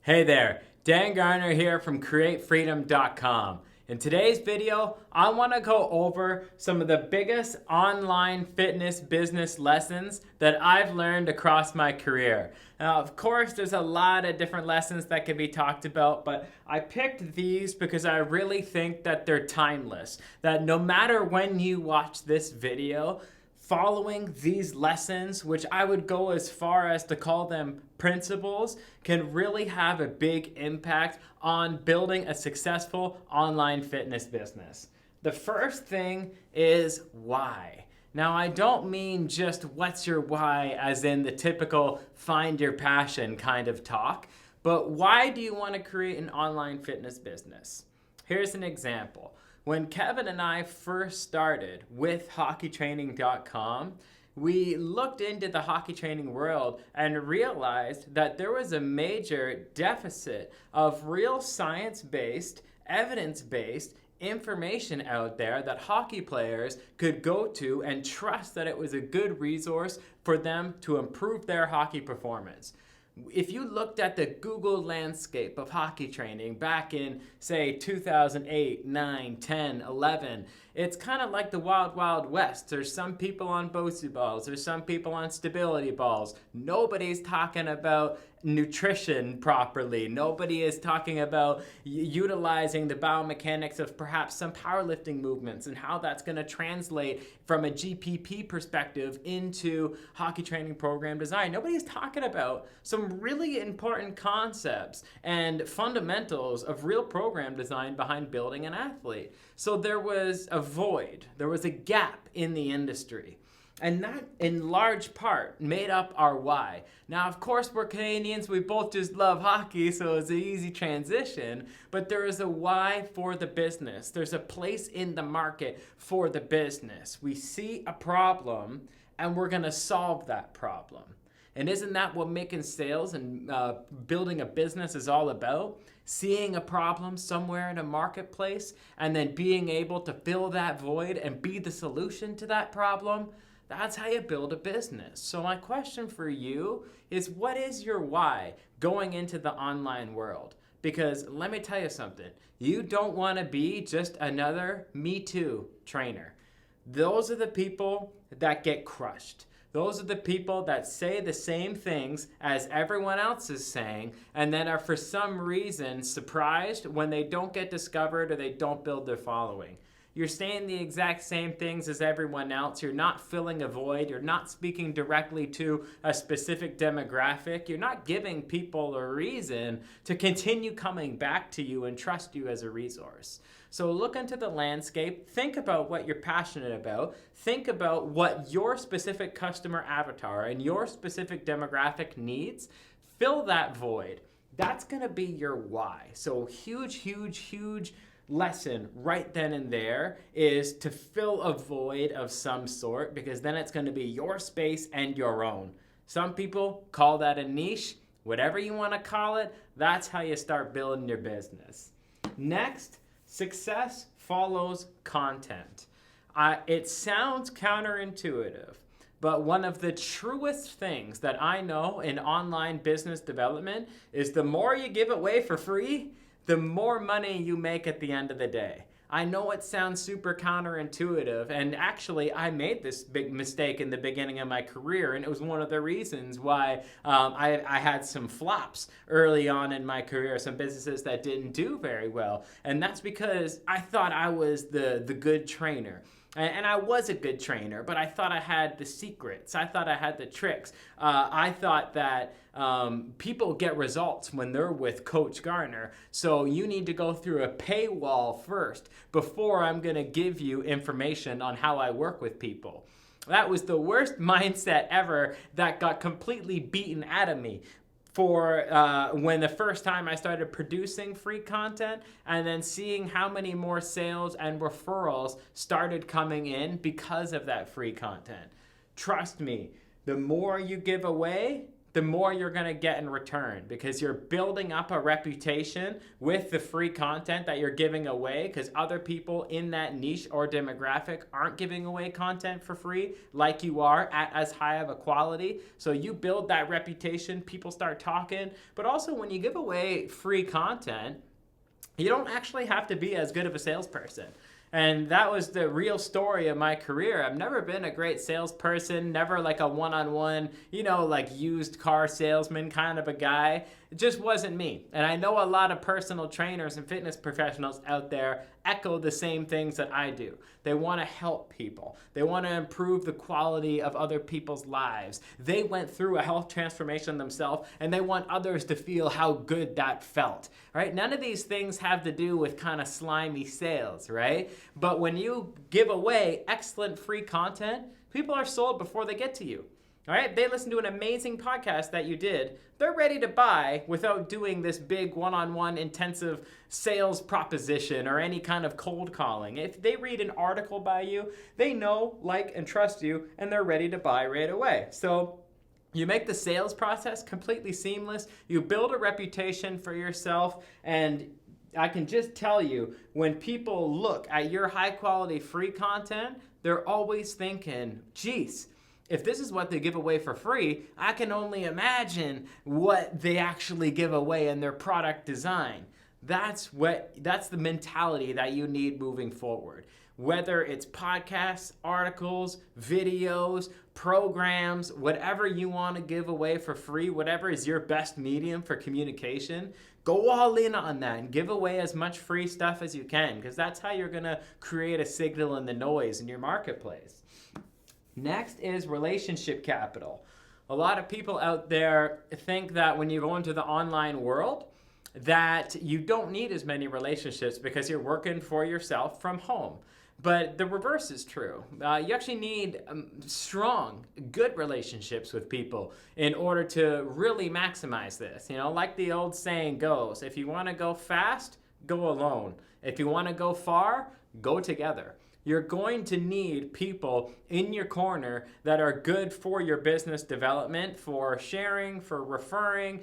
Hey there, Dan Garner here from CreateFreedom.com. In today's video, I want to go over some of the biggest online fitness business lessons that I've learned across my career. Now, of course, there's a lot of different lessons that can be talked about, but I picked these because I really think that they're timeless. That no matter when you watch this video, following these lessons, which I would go as far as to call them principles, can really have a big impact on building a successful online fitness business. The first thing is why. Now, I don't mean just what's your why as in the typical find your passion kind of talk, but why do you want to create an online fitness business? Here's an example. When Kevin and I first started with hockeytraining.com, we looked into the hockey training world and realized that there was a major deficit of real science-based, evidence-based information out there that hockey players could go to and trust that it was a good resource for them to improve their hockey performance. If you looked at the Google landscape of hockey training back in, say, 2008, 9, 10, 11, it's kind of like the wild, wild west. There's some people on Bosu balls. There's some people on stability balls. Nobody's talking about nutrition properly. Nobody is talking about utilizing the biomechanics of perhaps some powerlifting movements and how that's going to translate from a GPP perspective into hockey training program design. Nobody's talking about some really important concepts and fundamentals of real program design behind building an athlete. So there was a void, there was a gap in the industry. And that, in large part, made up our why. Now, of course, we're Canadians. We both just love hockey, so it's an easy transition. But there is a why for the business. There's a place in the market for the business. We see a problem, and we're going to solve that problem. And isn't that what making sales and building a business is all about? Seeing a problem somewhere in a marketplace, and then being able to fill that void and be the solution to that problem? That's how you build a business. So my question for you is, what is your why going into the online world? Because let me tell you something, you don't want to be just another Me Too trainer. Those are the people that get crushed. Those are the people that say the same things as everyone else is saying and then are for some reason surprised when they don't get discovered or they don't build their following. You're saying the exact same things as everyone else. You're not filling a void. You're not speaking directly to a specific demographic. You're not giving people a reason to continue coming back to you and trust you as a resource. So look into the landscape. Think about what you're passionate about. Think about what your specific customer avatar and your specific demographic needs. Fill that void. That's going to be your why. So huge lesson right then and there is to fill a void of some sort, because then it's going to be your space and your own. Some people call that a niche. Whatever you want to call it, that's how you start building your business. Next, success follows content. It sounds counterintuitive, but one of the truest things that I know in online business development is the more you give away for free, the more money you make at the end of the day. I know it sounds super counterintuitive, and actually I made this big mistake in the beginning of my career, and it was one of the reasons why I had some flops early on in my career, some businesses that didn't do very well, and that's because I thought I was the good trainer. And I was a good trainer, but I thought I had the secrets. I thought I had the tricks. I thought that people get results when they're with Coach Garner. So you need to go through a paywall first before I'm going to give you information on how I work with people. That was the worst mindset ever that got completely beaten out of me. For when the first time I started producing free content and then seeing how many more sales and referrals started coming in because of that free content. Trust me, the more you give away, the the more you're going to get in return, because you're building up a reputation with the free content that you're giving away, because other people in that niche or demographic aren't giving away content for free like you are at as high of a quality. So you build that reputation, people start talking. But also when you give away free content, you don't actually have to be as good of a salesperson. And that was the real story of my career. I've never been a great salesperson, never like a one-on-one, like used car salesman kind of a guy. It just wasn't me. And I know a lot of personal trainers and fitness professionals out there echo the same things that I do. They want to help people. They want to improve the quality of other people's lives. They went through a health transformation themselves, and they want others to feel how good that felt, right? None of these things have to do with kind of slimy sales, right? But when you give away excellent free content, people are sold before they get to you. All right, they listen to an amazing podcast that you did. They're ready to buy without doing this big one-on-one intensive sales proposition or any kind of cold calling. If they read an article by you, they know, like, and trust you, and they're ready to buy right away. So you make the sales process completely seamless. You build a reputation for yourself, and I can just tell you, when people look at your high-quality free content, they're always thinking, geez, if this is what they give away for free, I can only imagine what they actually give away in their product design. That's the mentality that you need moving forward. Whether it's podcasts, articles, videos, programs, whatever you want to give away for free, whatever is your best medium for communication, go all in on that and give away as much free stuff as you can, because that's how you're going to create a signal in the noise in your marketplace. Next is relationship capital. A lot of people out there think that when you go into the online world, that you don't need as many relationships because you're working for yourself from home. But the reverse is true. You actually need strong, good relationships with people in order to really maximize this. Like the old saying goes, if you want to go fast, go alone. If you want to go far, go together. You're going to need people in your corner that are good for your business development, for sharing, for referring,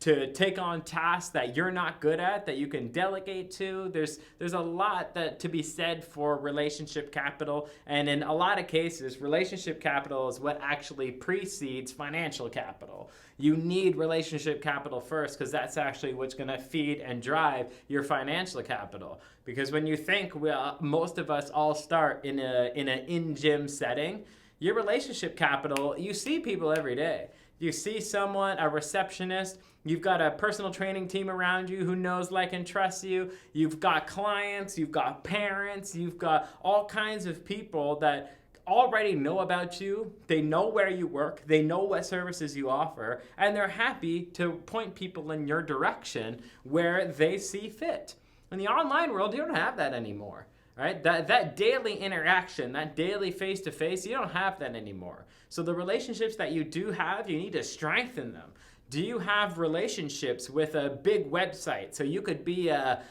to take on tasks that you're not good at, that you can delegate to. There's a lot to be said for relationship capital, and in a lot of cases, relationship capital is what actually precedes financial capital. You need relationship capital first, because that's actually what's going to feed and drive your financial capital. Because when you think most of us all start in an in-gym setting, your relationship capital, you see people every day. You see someone, a receptionist, you've got a personal training team around you who knows, like, and trusts you. You've got clients, you've got parents, you've got all kinds of people that already know about you. They know where you work, they know what services you offer, and they're happy to point people in your direction where they see fit. In the online world, you don't have that anymore, right? That daily interaction, that daily face-to-face, you don't have that anymore. So the relationships that you do have, you need to strengthen them. Do you have relationships with a big website so you could be a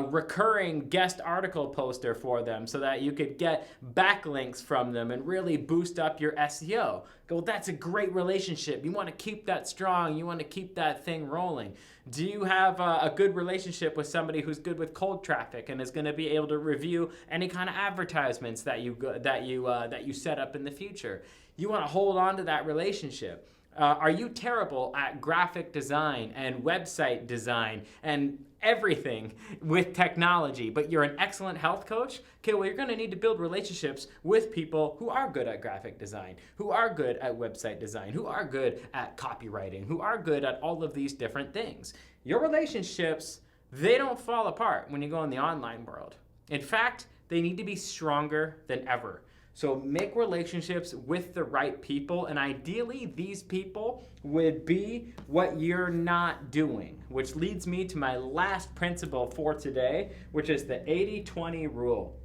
recurring guest article poster for them so that you could get backlinks from them and really boost up your SEO? Well, that's a great relationship. You want to keep that strong. You want to keep that thing rolling. Do you have a good relationship with somebody who's good with cold traffic and is going to be able to review any kind of advertisements that you set up in the future? You want to hold on to that relationship. Are you terrible at graphic design and website design and everything with technology, but you're an excellent health coach? Okay, well, you're going to need to build relationships with people who are good at graphic design, who are good at website design, who are good at copywriting, who are good at all of these different things. Your relationships, they don't fall apart when you go in the online world. In fact, they need to be stronger than ever. So make relationships with the right people, and ideally these people would be what you're not doing, which leads me to my last principle for today, which is the 80-20 rule.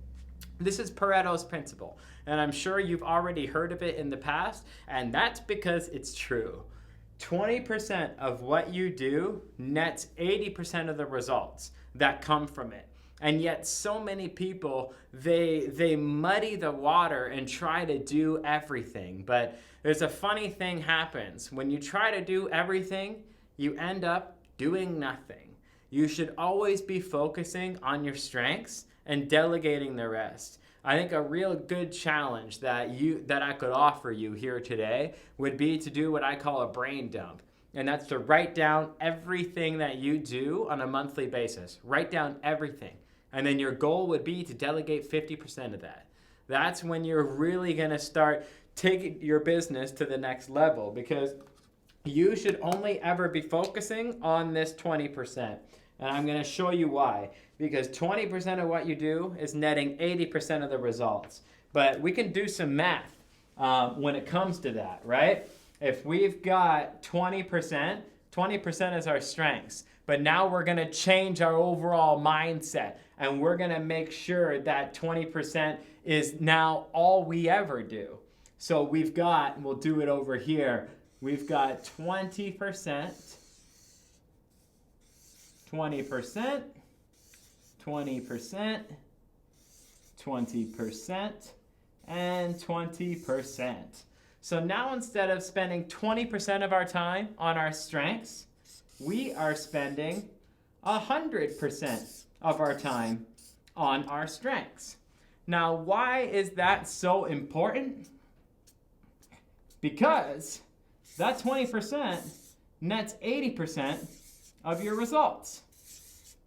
This is Pareto's principle, and I'm sure you've already heard of it in the past, and that's because it's true. 20% of what you do nets 80% of the results that come from it. And yet so many people, they muddy the water and try to do everything. But there's a funny thing happens. When you try to do everything, you end up doing nothing. You should always be focusing on your strengths and delegating the rest. I think a real good challenge that I could offer you here today would be to do what I call a brain dump. And that's to write down everything that you do on a monthly basis. Write down everything. And then your goal would be to delegate 50% of that. That's when you're really going to start taking your business to the next level, because you should only ever be focusing on this 20%. And I'm going to show you why. Because 20% of what you do is netting 80% of the results. But we can do some math when it comes to that, right? If we've got 20% is our strengths. But now we're going to change our overall mindset. And we're going to make sure that 20% is now all we ever do. So we've got, we'll do it over here, we've got 20%, 20%, 20%, 20%, and 20%. So now instead of spending 20% of our time on our strengths, we are spending 100% of our time on our strengths. Now, why is that so important? Because that 20% nets 80% of your results.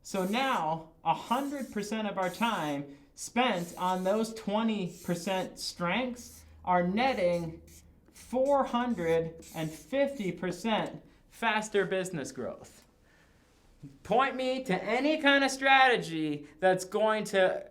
So now 100% of our time spent on those 20% strengths are netting 450% faster business growth. Point me to any kind of strategy that's going to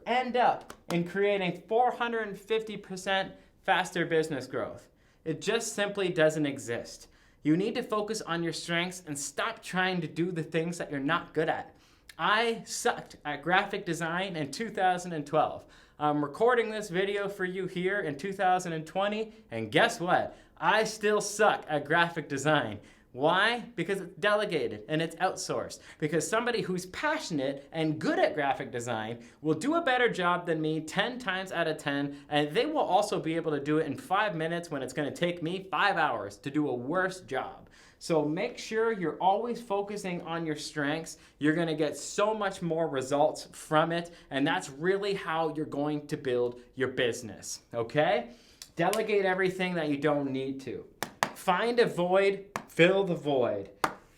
end up in creating 450% faster business growth. It just simply doesn't exist. You need to focus on your strengths and stop trying to do the things that you're not good at. I sucked at graphic design in 2012. I'm recording this video for you here in 2020, and guess what? I still suck at graphic design. Why? Because it's delegated and it's outsourced. Because somebody who's passionate and good at graphic design will do a better job than me 10 times out of 10, and they will also be able to do it in 5 minutes when it's going to take me 5 hours to do a worse job. So make sure you're always focusing on your strengths. You're going to get so much more results from it, and that's really how you're going to build your business, okay? Delegate everything that you don't need to. Find a void, fill the void.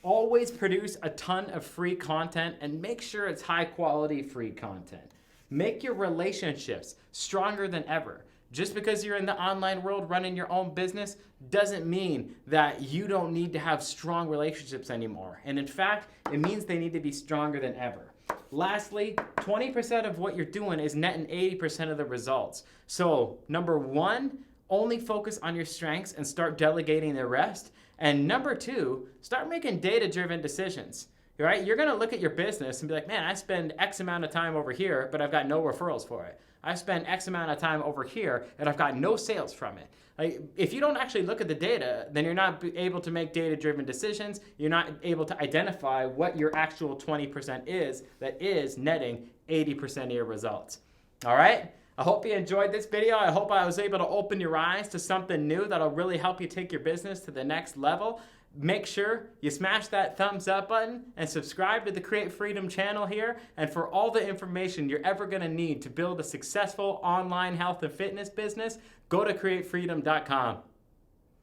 Always produce a ton of free content and make sure it's high quality free content. Make your relationships stronger than ever. Just because you're in the online world running your own business doesn't mean that you don't need to have strong relationships anymore. And in fact, it means they need to be stronger than ever. Lastly, 20% of what you're doing is netting 80% of the results. So, number one, only focus on your strengths and start delegating the rest. And number two, start making data-driven decisions. Right? You're going to look at your business and be like, man, I spend X amount of time over here, but I've got no referrals for it. I spend X amount of time over here, and I've got no sales from it. Like, if you don't actually look at the data, then you're not able to make data-driven decisions. You're not able to identify what your actual 20% is that is netting 80% of your results. All right? I hope you enjoyed this video. I hope I was able to open your eyes to something new that'll really help you take your business to the next level. Make sure you smash that thumbs up button and subscribe to the Create Freedom channel here. And for all the information you're ever going to need to build a successful online health and fitness business, go to createfreedom.com.